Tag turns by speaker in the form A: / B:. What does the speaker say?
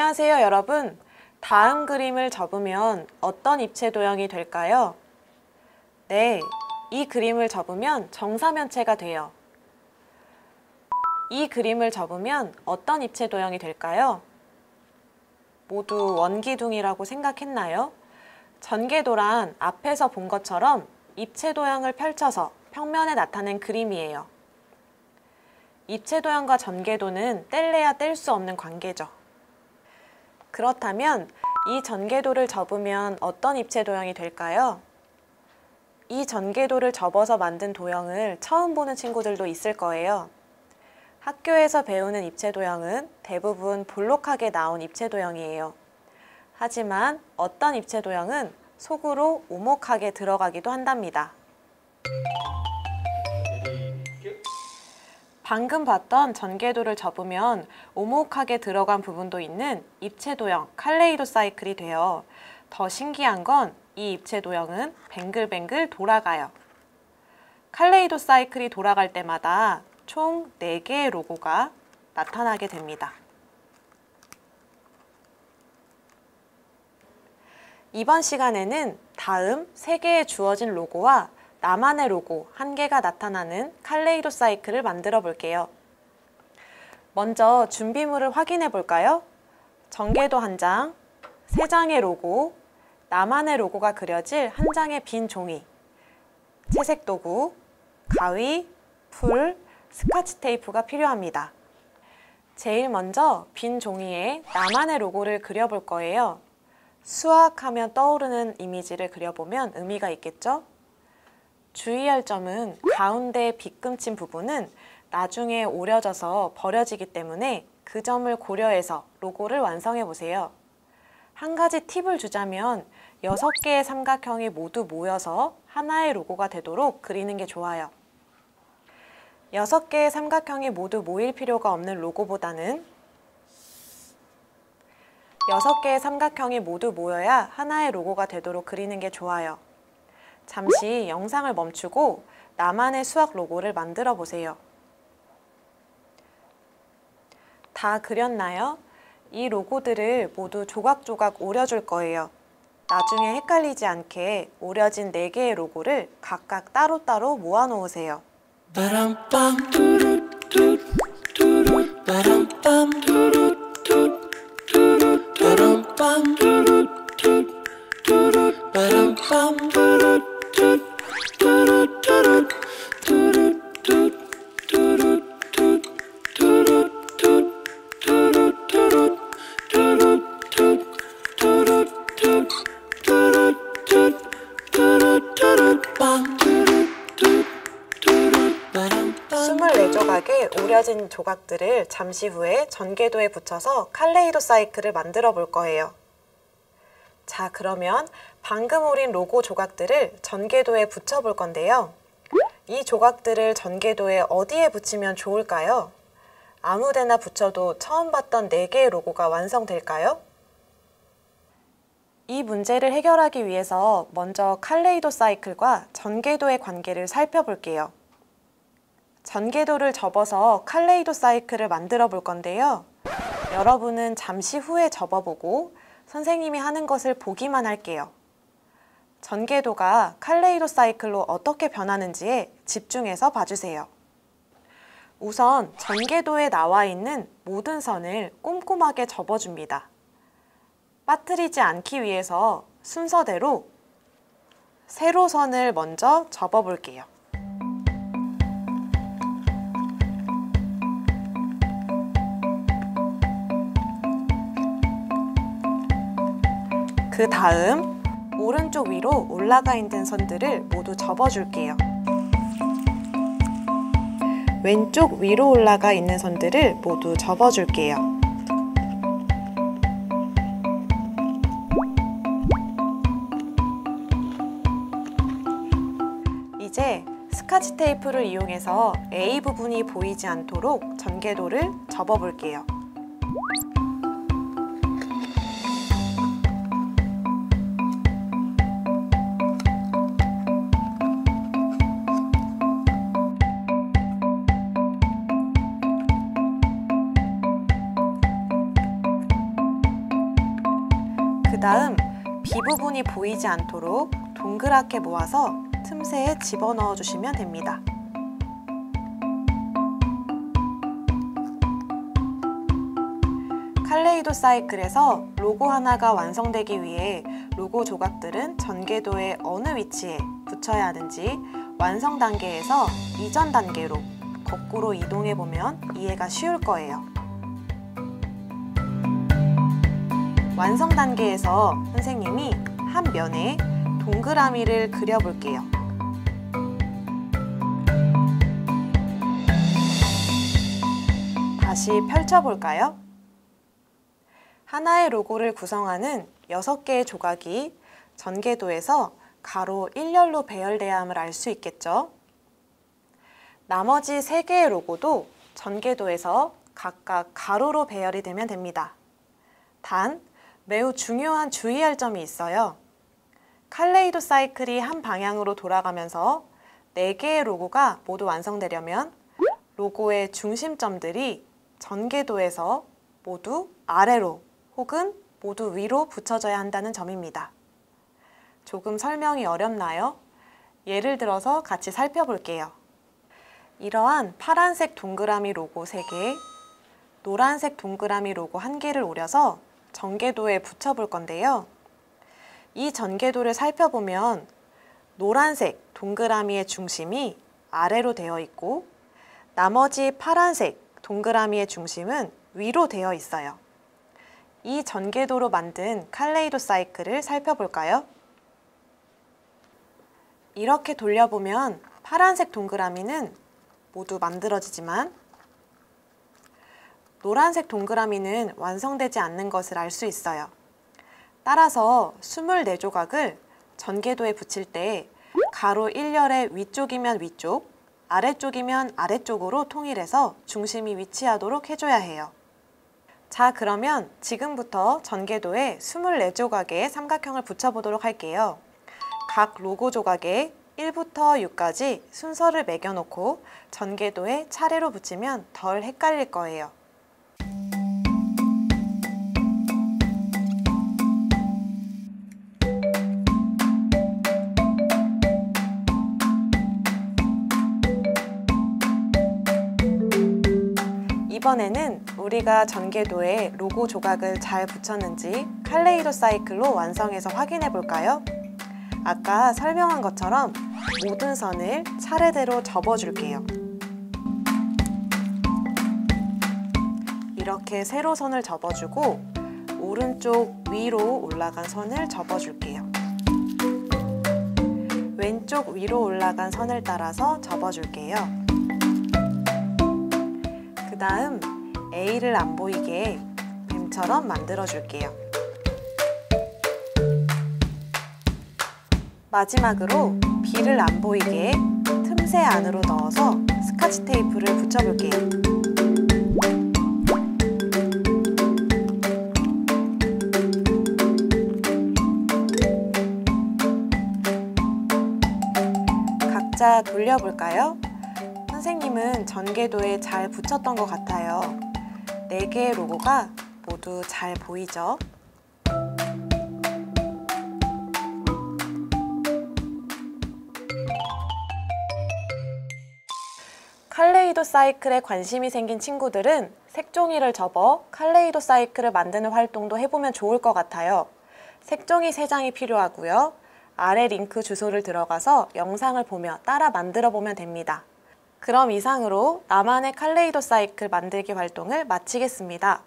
A: 안녕하세요, 여러분. 다음 그림을 접으면 어떤 입체 도형이 될까요? 네, 이 그림을 접으면 정사면체가 돼요. 이 그림을 접으면 어떤 입체 도형이 될까요? 모두 원기둥이라고 생각했나요? 전개도란 앞에서 본 것처럼 입체 도형을 펼쳐서 평면에 나타낸 그림이에요. 입체 도형과 전개도는 뗄래야 뗄 수 없는 관계죠. 그렇다면 이 전개도를 접으면 어떤 입체 도형이 될까요? 이 전개도를 접어서 만든 도형을 처음 보는 친구들도 있을 거예요. 학교에서 배우는 입체 도형은 대부분 볼록하게 나온 입체 도형이에요. 하지만 어떤 입체 도형은 속으로 오목하게 들어가기도 한답니다. 방금 봤던 전개도를 접으면 오목하게 들어간 부분도 있는 입체 도형 칼레이도 사이클이 돼요. 더 신기한 건 이 입체 도형은 뱅글뱅글 돌아가요. 칼레이도 사이클이 돌아갈 때마다 총 4개의 로고가 나타나게 됩니다. 이번 시간에는 다음 3개의 주어진 로고와 나만의 로고 1개가 나타나는 칼레이도 사이클을 만들어 볼게요. 먼저 준비물을 확인해 볼까요? 전개도 1장, 3장의 로고, 나만의 로고가 그려질 1장의 빈 종이, 채색 도구, 가위, 풀, 스카치 테이프가 필요합니다. 제일 먼저 빈 종이에 나만의 로고를 그려볼 거예요. 수학하면 떠오르는 이미지를 그려보면 의미가 있겠죠? 주의할 점은 가운데 빗금친 부분은 나중에 오려져서 버려지기 때문에 그 점을 고려해서 로고를 완성해 보세요. 한 가지 팁을 주자면 6개의 삼각형이 모두 모여서 하나의 로고가 되도록 그리는 게 좋아요. 6개의 삼각형이 모두 모일 필요가 없는 로고보다는 6개의 삼각형이 모두 모여야 하나의 로고가 되도록 그리는 게 좋아요. 잠시 영상을 멈추고 나만의 수학 로고를 만들어 보세요. 다 그렸나요? 이 로고들을 모두 조각조각 오려줄 거예요. 나중에 헷갈리지 않게 오려진 4개의 로고를 각각 따로따로 모아 놓으세요. 오려진 조각들을 잠시 후에 전개도에 붙여서 칼레이도 사이클을 만들어 볼 거예요. 자, 그러면 방금 오린 로고 조각들을 전개도에 붙여 볼 건데요. 이 조각들을 전개도에 어디에 붙이면 좋을까요? 아무 데나 붙여도 처음 봤던 4개의 로고가 완성될까요? 이 문제를 해결하기 위해서 먼저 칼레이도 사이클과 전개도의 관계를 살펴볼게요. 전개도를 접어서 칼레이도 사이클을 만들어 볼 건데요. 여러분은 잠시 후에 접어보고 선생님이 하는 것을 보기만 할게요. 전개도가 칼레이도 사이클로 어떻게 변하는지에 집중해서 봐주세요. 우선 전개도에 나와 있는 모든 선을 꼼꼼하게 접어줍니다. 빠뜨리지 않기 위해서 순서대로 세로선을 먼저 접어볼게요. 그 다음 오른쪽 위로 올라가 있는 선들을 모두 접어줄게요. 왼쪽 위로 올라가 있는 선들을 모두 접어줄게요. 이제 스카치 테이프를 이용해서 A 부분이 보이지 않도록 전개도를 접어볼게요. 그 다음 B 부분이 보이지 않도록 동그랗게 모아서 틈새에 집어넣어 주시면 됩니다. 칼레이도 사이클에서 로고 하나가 완성되기 위해 로고 조각들은 전개도의 어느 위치에 붙여야 하는지 완성 단계에서 이전 단계로 거꾸로 이동해 보면 이해가 쉬울 거예요. 완성 단계에서 선생님이 한 면에 동그라미를 그려볼게요. 다시 펼쳐볼까요? 하나의 로고를 구성하는 6개의 조각이 전개도에서 가로 1열로 배열돼야 함을 알 수 있겠죠? 나머지 3개의 로고도 전개도에서 각각 가로로 배열이 되면 됩니다. 단, 매우 중요한 주의할 점이 있어요. 칼레이도 사이클이 한 방향으로 돌아가면서 4개의 로고가 모두 완성되려면 로고의 중심점들이 전개도에서 모두 아래로 혹은 모두 위로 붙여져야 한다는 점입니다. 조금 설명이 어렵나요? 예를 들어서 같이 살펴볼게요. 이러한 파란색 동그라미 로고 3개, 노란색 동그라미 로고 1개를 오려서 전개도에 붙여볼 건데요. 이 전개도를 살펴보면 노란색 동그라미의 중심이 아래로 되어 있고 나머지 파란색 동그라미의 중심은 위로 되어 있어요. 이 전개도로 만든 칼레이도 사이클을 살펴볼까요? 이렇게 돌려보면 파란색 동그라미는 모두 만들어지지만 노란색 동그라미는 완성되지 않는 것을 알 수 있어요. 따라서 24조각을 전개도에 붙일 때 가로 1열의 위쪽이면 위쪽, 아래쪽이면 아래쪽으로 통일해서 중심이 위치하도록 해줘야 해요. 자, 그러면 지금부터 전개도에 24조각의 삼각형을 붙여보도록 할게요. 각 로고 조각에 1부터 6까지 순서를 매겨놓고 전개도에 차례로 붙이면 덜 헷갈릴 거예요. 이번에는 우리가 전개도에 로고 조각을 잘 붙였는지 칼레이도 사이클로 완성해서 확인해 볼까요? 아까 설명한 것처럼 모든 선을 차례대로 접어줄게요. 이렇게 세로선을 접어주고 오른쪽 위로 올라간 선을 접어줄게요. 왼쪽 위로 올라간 선을 따라서 접어줄게요. 그 다음 A를 안 보이게 뱀처럼 만들어줄게요. 마지막으로 B를 안 보이게 틈새 안으로 넣어서 스카치 테이프를 붙여볼게요. 각자 돌려볼까요? 선생님은 전개도에 잘 붙였던 것 같아요. 4개의 로고가 모두 잘 보이죠? 칼레이도 사이클에 관심이 생긴 친구들은 색종이를 접어 칼레이도 사이클을 만드는 활동도 해보면 좋을 것 같아요. 색종이 3장이 필요하고요. 아래 링크 주소를 들어가서 영상을 보며 따라 만들어 보면 됩니다. 그럼 이상으로 나만의 칼레이도 사이클 만들기 활동을 마치겠습니다.